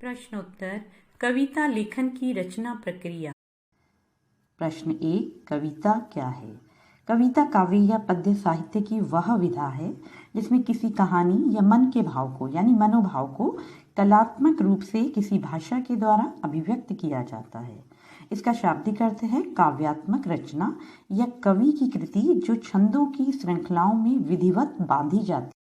प्रश्नोत्तर कविता लेखन की रचना प्रक्रिया। प्रश्न 1, कविता क्या है? कविता काव्य या पद्य साहित्य की वह विधा है जिसमें किसी कहानी या मन के भाव को यानी मनोभाव को कलात्मक रूप से किसी भाषा के द्वारा अभिव्यक्त किया जाता है। इसका शाब्दिक अर्थ है काव्यात्मक रचना या कवि की कृति जो छंदों की श्रृंखलाओं में विधिवत बांधी जाती है।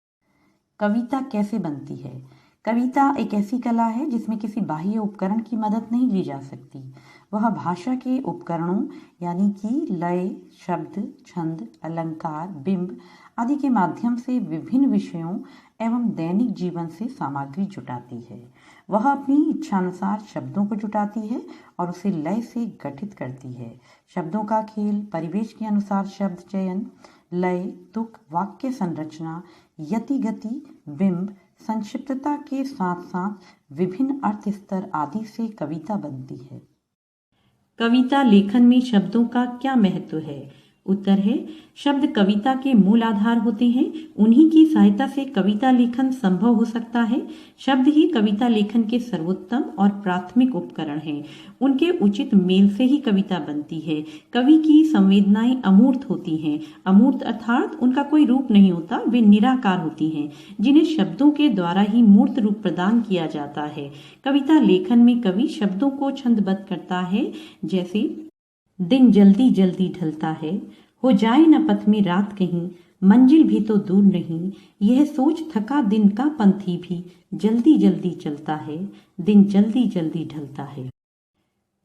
कविता कैसे बनती है? कविता एक ऐसी कला है जिसमें किसी बाह्य उपकरण की मदद नहीं ली जा सकती। वह भाषा के उपकरणों यानी कि लय, शब्द, छंद, अलंकार, बिंब आदि के माध्यम से विभिन्न विषयों एवं दैनिक जीवन से सामग्री जुटाती है। वह अपनी इच्छानुसार शब्दों को जुटाती है और उसे लय से गठित करती है। शब्दों का खेल, परिवेश के अनुसार शब्द चयन, लय, तुक, वाक्य संरचना, यति गति, बिंब, संक्षिप्तता के साथ साथ विभिन्न अर्थ स्तर आदि से कविता बनती है। कविता लेखन में शब्दों का क्या महत्व है? उत्तर है, शब्द कविता के मूल आधार होते हैं। उन्हीं की सहायता से कविता लेखन संभव हो सकता है। शब्द ही कविता लेखन के सर्वोत्तम और प्राथमिक उपकरण हैं। उनके उचित मेल से ही कविता बनती है। कवि की संवेदनाएं अमूर्त होती हैं। अमूर्त अर्थात उनका कोई रूप नहीं होता, वे निराकार होती हैं जिन्हें शब्दों के द्वारा ही मूर्त रूप प्रदान किया जाता है। कविता लेखन में कवि शब्दों को छंदबद्ध करता है, जैसे दिन जल्दी जल्दी ढलता है, हो जाए न पथ में रात कहीं, मंजिल भी तो दूर नहीं, यह सोच थका दिन का पंथी भी जल्दी जल्दी चलता है, दिन जल्दी जल्दी ढलता है।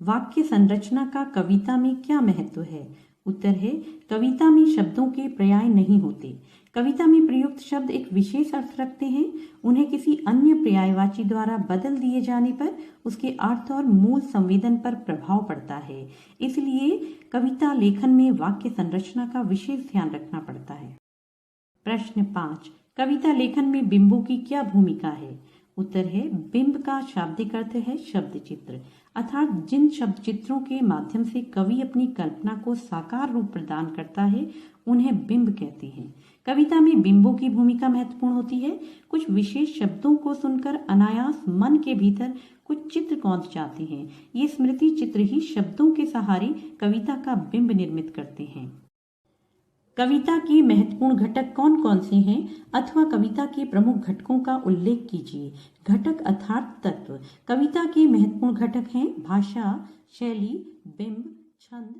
वाक्य संरचना का कविता में क्या महत्व है? उत्तर है, कविता में शब्दों के पर्याय नहीं होते। कविता में प्रयुक्त शब्द एक विशेष अर्थ रखते हैं। उन्हें किसी अन्य पर्यायवाची द्वारा बदल दिए जाने पर उसके अर्थ और मूल संवेदन पर प्रभाव पड़ता है। इसलिए कविता लेखन में वाक्य संरचना का विशेष ध्यान रखना पड़ता है। प्रश्न 5, कविता लेखन में बिंबों की क्या भूमिका है? उत्तर है, बिंब का शाब्दिक अर्थ है शब्द चित्र, अर्थात जिन शब्द चित्रों के माध्यम से कवि अपनी कल्पना को साकार रूप प्रदान करता है उन्हें बिंब कहते हैं। कविता में बिंबों की भूमिका महत्वपूर्ण होती है। कुछ विशेष शब्दों को सुनकर अनायास मन के भीतर कुछ चित्र कौंध जाते हैं। ये स्मृति चित्र ही शब्दों के सहारे कविता का बिंब निर्मित करते हैं। कविता के महत्वपूर्ण घटक कौन कौन से हैं अथवा कविता के प्रमुख घटकों का उल्लेख कीजिए। घटक अर्थात तत्व। कविता के महत्वपूर्ण घटक हैं भाषा, शैली, बिंब, छंद,